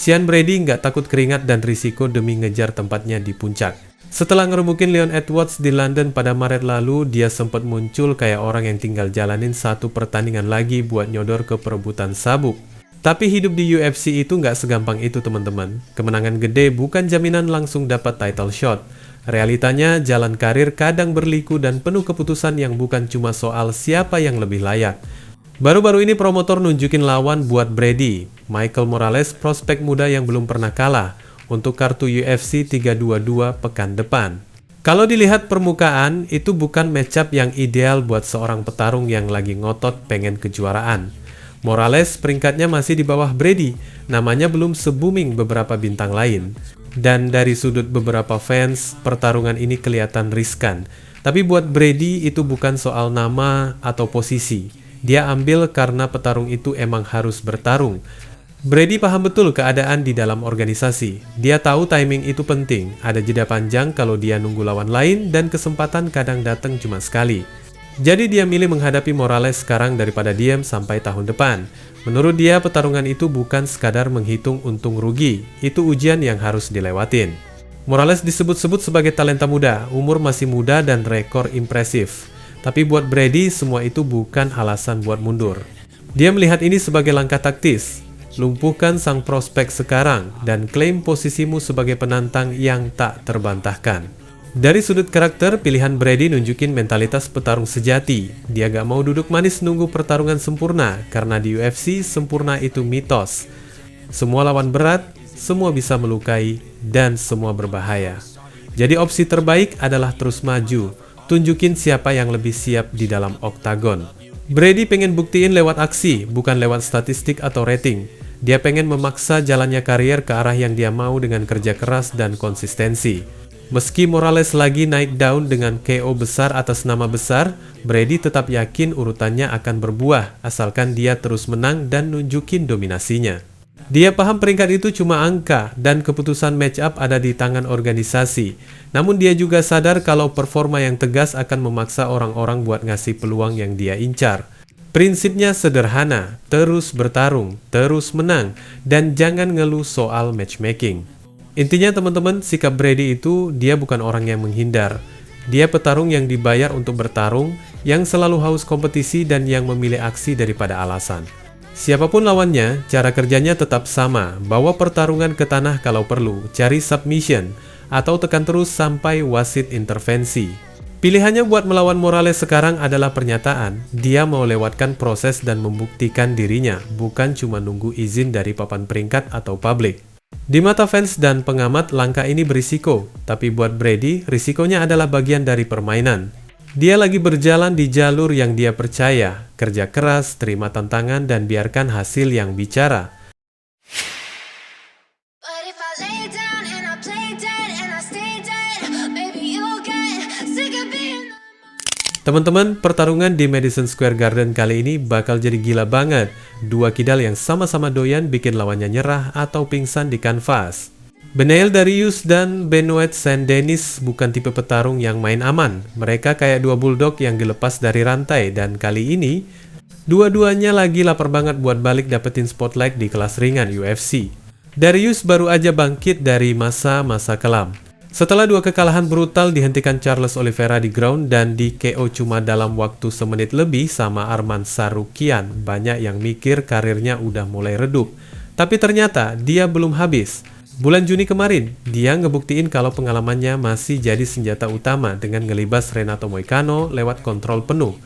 Sean Brady nggak takut keringat dan risiko demi ngejar tempatnya di puncak. Setelah ngerebukin Leon Edwards di London pada Maret lalu, dia sempat muncul kayak orang yang tinggal jalanin satu pertandingan lagi buat nyodor ke perebutan sabuk. Tapi hidup di UFC itu nggak segampang itu teman-teman. Kemenangan gede bukan jaminan langsung dapat title shot. Realitanya, jalan karir kadang berliku dan penuh keputusan yang bukan cuma soal siapa yang lebih layak. Baru-baru ini promotor nunjukin lawan buat Brady, Michael Morales, prospek muda yang belum pernah kalah, untuk kartu UFC 322 pekan depan. Kalau dilihat permukaan, itu bukan matchup yang ideal buat seorang petarung yang lagi ngotot pengen kejuaraan. Morales peringkatnya masih di bawah Brady, namanya belum se-booming beberapa bintang lain. Dan dari sudut beberapa fans, pertarungan ini kelihatan riskan. Tapi buat Brady itu bukan soal nama atau posisi. Dia ambil karena petarung itu emang harus bertarung. Brady paham betul keadaan di dalam organisasi. Dia tahu timing itu penting, ada jeda panjang kalau dia nunggu lawan lain dan kesempatan kadang datang cuma sekali. Jadi dia milih menghadapi Morales sekarang daripada diam sampai tahun depan. Menurut dia pertarungan itu bukan sekadar menghitung untung rugi, itu ujian yang harus dilewatin. Morales disebut-sebut sebagai talenta muda, umur masih muda dan rekor impresif. Tapi buat Brady semua itu bukan alasan buat mundur. Dia melihat ini sebagai langkah taktis. Lumpuhkan sang prospek sekarang dan klaim posisimu sebagai penantang yang tak terbantahkan. Dari sudut karakter, pilihan Brady nunjukin mentalitas petarung sejati. Dia gak mau duduk manis nunggu pertarungan sempurna, karena di UFC sempurna itu mitos. Semua lawan berat, semua bisa melukai, dan semua berbahaya. Jadi opsi terbaik adalah terus maju, tunjukin siapa yang lebih siap di dalam oktagon. Brady pengen buktiin lewat aksi, bukan lewat statistik atau rating. Dia pengen memaksa jalannya karier ke arah yang dia mau dengan kerja keras dan konsistensi. Meski Morales lagi naik daun dengan KO besar atas nama besar, Brady tetap yakin urutannya akan berbuah, asalkan dia terus menang dan nunjukin dominasinya. Dia paham peringkat itu cuma angka, dan keputusan match up ada di tangan organisasi. Namun dia juga sadar kalau performa yang tegas akan memaksa orang-orang buat ngasih peluang yang dia incar. Prinsipnya sederhana, terus bertarung, terus menang, dan jangan ngeluh soal matchmaking. Intinya teman-teman, sikap Brady itu dia bukan orang yang menghindar. Dia petarung yang dibayar untuk bertarung, yang selalu haus kompetisi dan yang memilih aksi daripada alasan. Siapapun lawannya, cara kerjanya tetap sama, bawa pertarungan ke tanah kalau perlu, cari submission, atau tekan terus sampai wasit intervensi. Pilihannya buat melawan Morales sekarang adalah pernyataan, dia mau lewatkan proses dan membuktikan dirinya, bukan cuma nunggu izin dari papan peringkat atau publik. Di mata fans dan pengamat, langkah ini berisiko, tapi buat Brady, risikonya adalah bagian dari permainan. Dia lagi berjalan di jalur yang dia percaya, kerja keras, terima tantangan, dan biarkan hasil yang bicara. Teman-teman, pertarungan di Madison Square Garden kali ini bakal jadi gila banget. Dua kidal yang sama-sama doyan bikin lawannya nyerah atau pingsan di kanvas. Beneil Dariush dan Benoit Saint-Denis bukan tipe petarung yang main aman. Mereka kayak dua bulldog yang dilepas dari rantai, dan kali ini dua-duanya lagi lapar banget buat balik dapetin spotlight di kelas ringan UFC. Dariush baru aja bangkit dari masa-masa kelam. Setelah dua kekalahan brutal dihentikan Charles Oliveira di ground dan di KO cuma dalam waktu semenit lebih sama Arman Tsarukyan, banyak yang mikir karirnya udah mulai redup. Tapi ternyata dia belum habis. Bulan Juni kemarin, dia ngebuktiin kalau pengalamannya masih jadi senjata utama dengan ngelibas Renato Moicano lewat kontrol penuh.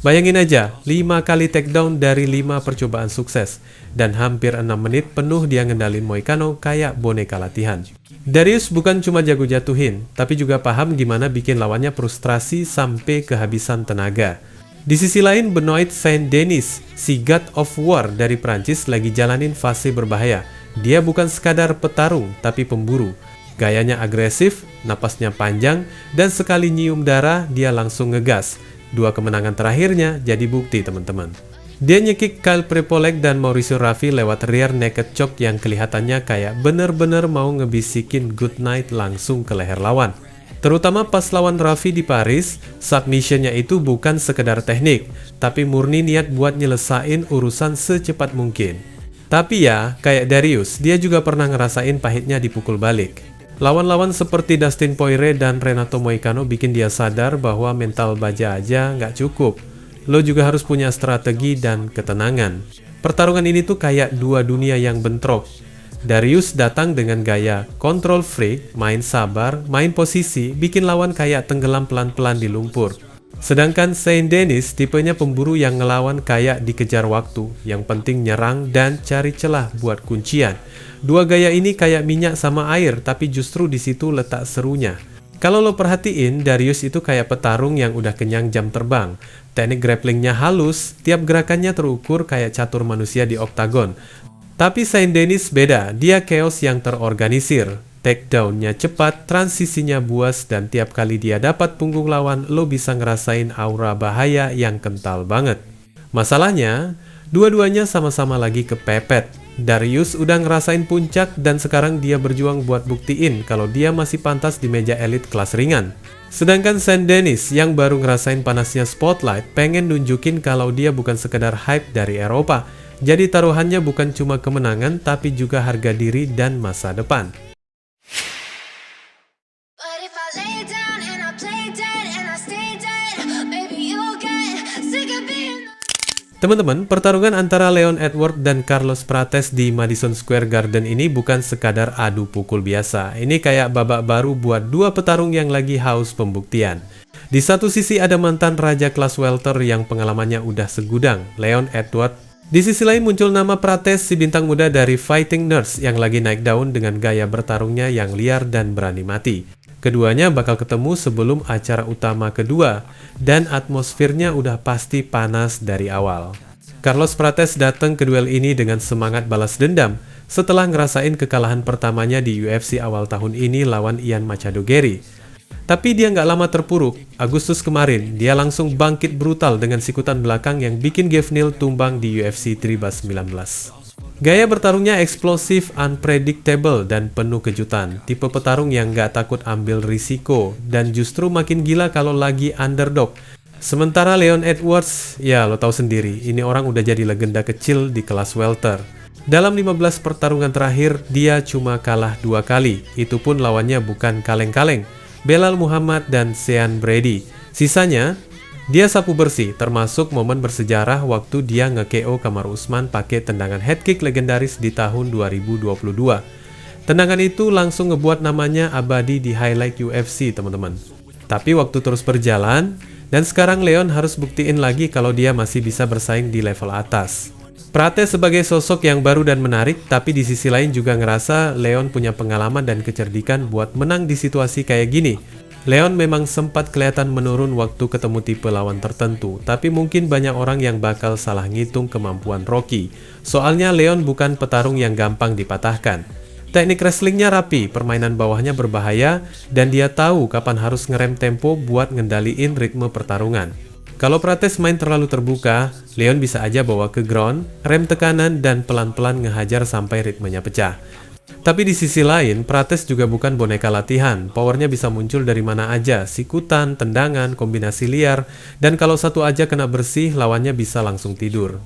Bayangin aja, 5 kali takedown dari 5 percobaan sukses, dan hampir 6 menit penuh dia ngendalin Moicano kayak boneka latihan. Dariush bukan cuma jago jatuhin, tapi juga paham gimana bikin lawannya frustrasi sampai kehabisan tenaga. Di sisi lain, Benoit Saint-Denis, si God of War dari Prancis, lagi jalanin fase berbahaya. Dia bukan sekadar petarung, tapi pemburu. Gayanya agresif, napasnya panjang, dan sekali nyium darah, dia langsung ngegas. Dua kemenangan terakhirnya jadi bukti teman-teman. Dia nyekik Kyle Prepolek dan Mauricio Raffi lewat rear naked choke yang kelihatannya kayak bener-bener mau ngebisikin good night langsung ke leher lawan. Terutama pas lawan Raffi di Paris, submissionnya itu bukan sekedar teknik, tapi murni niat buat nyelesain urusan secepat mungkin. Tapi ya, kayak Darius, dia juga pernah ngerasain pahitnya dipukul balik. Lawan-lawan seperti Dustin Poirier dan Renato Moicano bikin dia sadar bahwa mental baja aja nggak cukup. Lo juga harus punya strategi dan ketenangan. Pertarungan ini tuh kayak dua dunia yang bentrok. Darius datang dengan gaya control freak, main sabar, main posisi, bikin lawan kayak tenggelam pelan-pelan di lumpur. Sedangkan Saint Denis tipenya pemburu yang ngelawan kayak dikejar waktu, yang penting nyerang dan cari celah buat kuncian. Dua gaya ini kayak minyak sama air, tapi justru di situ letak serunya. Kalau lo perhatiin, Darius itu kayak petarung yang udah kenyang jam terbang. Teknik grapplingnya halus, tiap gerakannya terukur kayak catur manusia di oktagon. Tapi Saint Denis beda, dia chaos yang terorganisir. Takedown-nya cepat, transisinya buas, dan tiap kali dia dapat punggung lawan, lo bisa ngerasain aura bahaya yang kental banget. Masalahnya, dua-duanya sama-sama lagi kepepet. Darius udah ngerasain puncak dan sekarang dia berjuang buat buktiin kalau dia masih pantas di meja elit kelas ringan. Sedangkan Saint Denis yang baru ngerasain panasnya spotlight pengen nunjukin kalau dia bukan sekedar hype dari Eropa. Jadi taruhannya bukan cuma kemenangan tapi juga harga diri dan masa depan. Teman-teman, pertarungan antara Leon Edwards dan Carlos Prates di Madison Square Garden ini bukan sekadar adu pukul biasa. Ini kayak babak baru buat dua petarung yang lagi haus pembuktian. Di satu sisi ada mantan raja kelas welter yang pengalamannya udah segudang, Leon Edwards. Di sisi lain muncul nama Prates, si bintang muda dari Fighting Nerds yang lagi naik daun dengan gaya bertarungnya yang liar dan berani mati. Keduanya bakal ketemu sebelum acara utama kedua, dan atmosfernya udah pasti panas dari awal. Carlos Prates datang ke duel ini dengan semangat balas dendam setelah ngerasain kekalahan pertamanya di UFC awal tahun ini lawan Ian Machado Garry. Tapi dia nggak lama terpuruk. Agustus kemarin, dia langsung bangkit brutal dengan sikutan belakang yang bikin Geoff Neal tumbang di UFC 319. Gaya bertarungnya eksplosif, unpredictable, dan penuh kejutan. Tipe petarung yang nggak takut ambil risiko, dan justru makin gila kalau lagi underdog. Sementara Leon Edwards, ya lo tahu sendiri, ini orang udah jadi legenda kecil di kelas welter. Dalam 15 pertarungan terakhir, dia cuma kalah 2 kali. Itu pun lawannya bukan kaleng-kaleng, Belal Muhammad dan Sean Brady. Sisanya, dia sapu bersih, termasuk momen bersejarah waktu dia nge-KO Kamaru Usman pakai tendangan head kick legendaris di tahun 2022. Tendangan itu langsung ngebuat namanya abadi di highlight UFC, teman-teman. Tapi waktu terus berjalan, dan sekarang Leon harus buktiin lagi kalau dia masih bisa bersaing di level atas. Prates sebagai sosok yang baru dan menarik, tapi di sisi lain juga ngerasa Leon punya pengalaman dan kecerdikan buat menang di situasi kayak gini. Leon memang sempat kelihatan menurun waktu ketemu tipe lawan tertentu, tapi mungkin banyak orang yang bakal salah ngitung kemampuan Rocky. Soalnya Leon bukan petarung yang gampang dipatahkan. Teknik wrestlingnya rapi, permainan bawahnya berbahaya, dan dia tahu kapan harus ngerem tempo buat ngendaliin ritme pertarungan. Kalau Prates main terlalu terbuka, Leon bisa aja bawa ke ground, rem tekanan, dan pelan-pelan ngehajar sampai ritmenya pecah. Tapi di sisi lain, Prates juga bukan boneka latihan. Powernya bisa muncul dari mana aja, sikutan, tendangan, kombinasi liar, dan kalau satu aja kena bersih, lawannya bisa langsung tidur.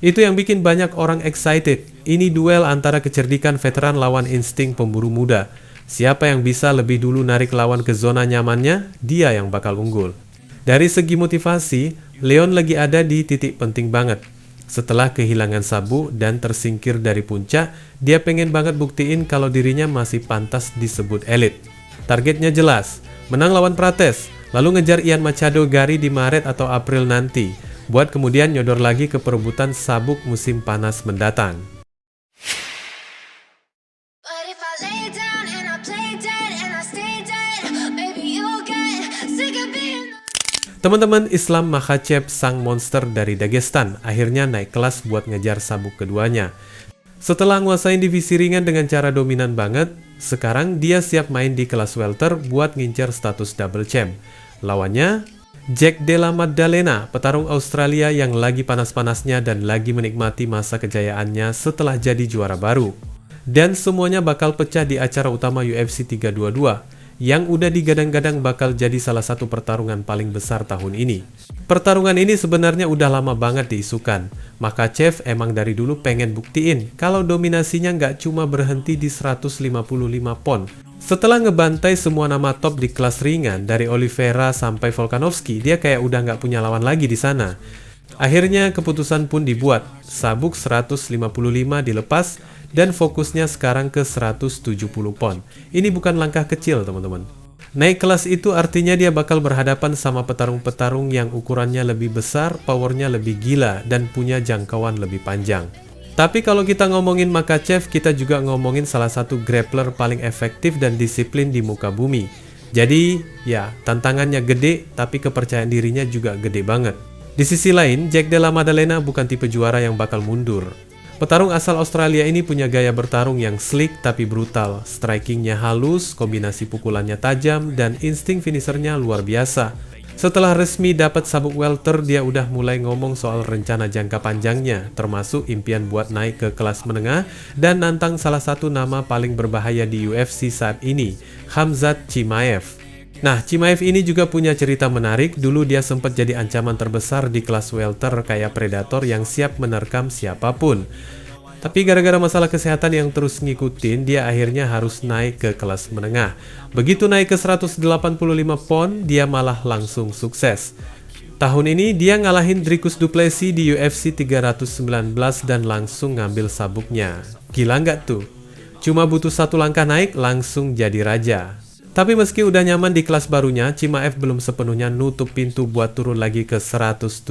Itu yang bikin banyak orang excited. Ini duel antara kecerdikan veteran lawan insting pemburu muda. Siapa yang bisa lebih dulu narik lawan ke zona nyamannya, dia yang bakal unggul. Dari segi motivasi, Leon lagi ada di titik penting banget. Setelah kehilangan sabuk dan tersingkir dari puncak, dia pengen banget buktiin kalau dirinya masih pantas disebut elit. Targetnya jelas, menang lawan Prates, lalu ngejar Ian Machado Garry di Maret atau April nanti, buat kemudian nyodor lagi ke perebutan sabuk musim panas mendatang. Teman-teman, Islam Makhachev, sang monster dari Dagestan, akhirnya naik kelas buat ngejar sabuk keduanya. Setelah nguasain divisi ringan dengan cara dominan banget, sekarang dia siap main di kelas welter buat ngincar status double champ. Lawannya, Jack Della Maddalena, petarung Australia yang lagi panas-panasnya dan lagi menikmati masa kejayaannya setelah jadi juara baru. Dan semuanya bakal pecah di acara utama UFC 322. yang udah digadang-gadang bakal jadi salah satu pertarungan paling besar tahun ini. Pertarungan ini sebenarnya udah lama banget diisukan. Makhachev emang dari dulu pengen buktiin kalau dominasinya nggak cuma berhenti di 155 pon. Setelah ngebantai semua nama top di kelas ringan, dari Oliveira sampai Volkanovski, dia kayak udah nggak punya lawan lagi di sana. Akhirnya keputusan pun dibuat, sabuk 155 dilepas, dan fokusnya sekarang ke 170 pon. Ini bukan langkah kecil, teman-teman. Naik kelas itu artinya dia bakal berhadapan sama petarung-petarung yang ukurannya lebih besar, powernya lebih gila, dan punya jangkauan lebih panjang. Tapi kalau kita ngomongin Makhachev, kita juga ngomongin salah satu grappler paling efektif dan disiplin di muka bumi. Jadi, ya, tantangannya gede, tapi kepercayaan dirinya juga gede banget. Di sisi lain, Jack Della Maddalena bukan tipe juara yang bakal mundur. Petarung asal Australia ini punya gaya bertarung yang slick tapi brutal, strikingnya halus, kombinasi pukulannya tajam, dan insting finishernya luar biasa. Setelah resmi dapat sabuk welter, dia udah mulai ngomong soal rencana jangka panjangnya, termasuk impian buat naik ke kelas menengah dan nantang salah satu nama paling berbahaya di UFC saat ini, Khamzat Chimaev. Nah, Chimaev ini juga punya cerita menarik. Dulu dia sempat jadi ancaman terbesar di kelas welter kayak predator yang siap menerkam siapapun. Tapi gara-gara masalah kesehatan yang terus ngikutin, dia akhirnya harus naik ke kelas menengah. Begitu naik ke 185 pon, dia malah langsung sukses. Tahun ini dia ngalahin Dricus du Plessis di UFC 319 dan langsung ngambil sabuknya. Gila nggak tuh? Cuma butuh satu langkah naik, langsung jadi raja. Tapi meski udah nyaman di kelas barunya, Chimaev belum sepenuhnya nutup pintu buat turun lagi ke 170.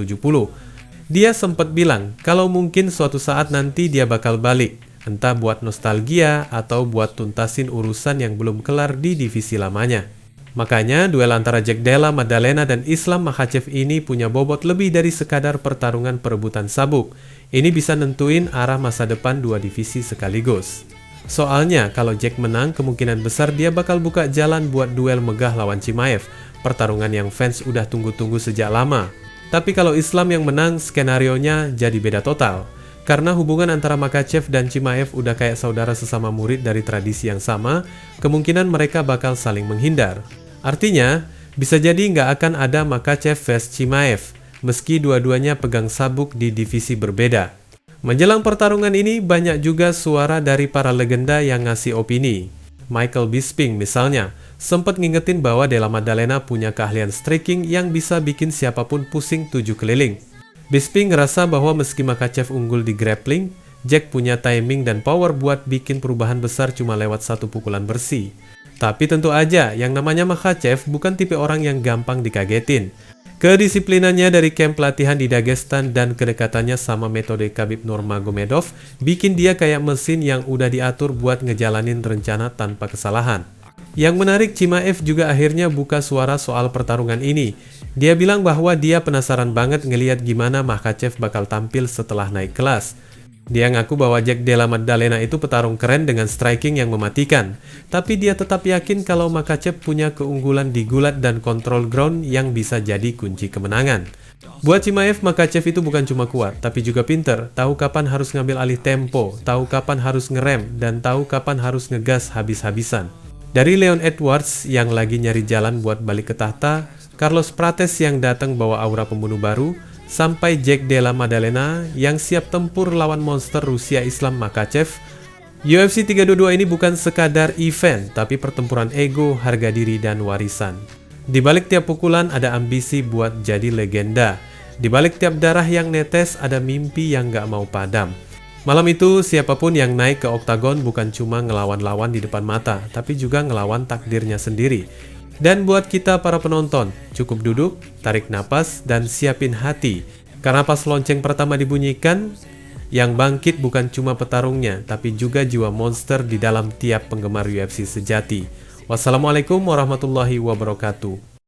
Dia sempat bilang kalau mungkin suatu saat nanti dia bakal balik, entah buat nostalgia atau buat tuntasin urusan yang belum kelar di divisi lamanya. Makanya duel antara Jack Della Maddalena dan Islam Makhachev ini punya bobot lebih dari sekadar pertarungan perebutan sabuk. Ini bisa nentuin arah masa depan dua divisi sekaligus. Soalnya kalau Jack menang, kemungkinan besar dia bakal buka jalan buat duel megah lawan Chimaev, pertarungan yang fans udah tunggu-tunggu sejak lama. Tapi kalau Islam yang menang, skenarionya jadi beda total. Karena hubungan antara Makhachev dan Chimaev udah kayak saudara sesama murid dari tradisi yang sama, kemungkinan mereka bakal saling menghindar. Artinya, bisa jadi nggak akan ada Makhachev vs Chimaev, meski dua-duanya pegang sabuk di divisi berbeda. Menjelang pertarungan ini, banyak juga suara dari para legenda yang ngasih opini. Michael Bisping misalnya, sempat ngingetin bahwa Della Maddalena punya keahlian striking yang bisa bikin siapapun pusing 7 keliling. Bisping ngerasa bahwa meski Makhachev unggul di grappling, Jack punya timing dan power buat bikin perubahan besar cuma lewat satu pukulan bersih. Tapi tentu aja, yang namanya Makhachev bukan tipe orang yang gampang dikagetin. Kedisiplinannya dari camp pelatihan di Dagestan dan kedekatannya sama metode Khabib Nurmagomedov bikin dia kayak mesin yang udah diatur buat ngejalanin rencana tanpa kesalahan. Yang menarik, Chimaev juga akhirnya buka suara soal pertarungan ini. Dia bilang bahwa dia penasaran banget ngeliat gimana Makhachev bakal tampil setelah naik kelas. Dia ngaku bahwa Jack Della Maddalena itu petarung keren dengan striking yang mematikan. Tapi dia tetap yakin kalau Makhachev punya keunggulan di gulat dan kontrol ground yang bisa jadi kunci kemenangan. Buat Chimaev, Makhachev itu bukan cuma kuat, tapi juga pinter. Tahu kapan harus ngambil alih tempo, tahu kapan harus ngerem, dan tahu kapan harus ngegas habis-habisan. Dari Leon Edwards yang lagi nyari jalan buat balik ke tahta, Carlos Prates yang datang bawa aura pembunuh baru, sampai Jack Della Maddalena yang siap tempur lawan monster Rusia Islam Makhachev, UFC 322 ini bukan sekadar event, tapi pertempuran ego, harga diri, dan warisan. Di balik tiap pukulan ada ambisi buat jadi legenda. Di balik tiap darah yang netes ada mimpi yang gak mau padam. Malam itu, siapapun yang naik ke oktagon bukan cuma ngelawan lawan di depan mata, tapi juga ngelawan takdirnya sendiri. Dan buat kita para penonton, cukup duduk, tarik napas, dan siapin hati. Karena pas lonceng pertama dibunyikan, yang bangkit bukan cuma petarungnya, tapi juga jiwa monster di dalam tiap penggemar UFC sejati. Wassalamualaikum warahmatullahi wabarakatuh.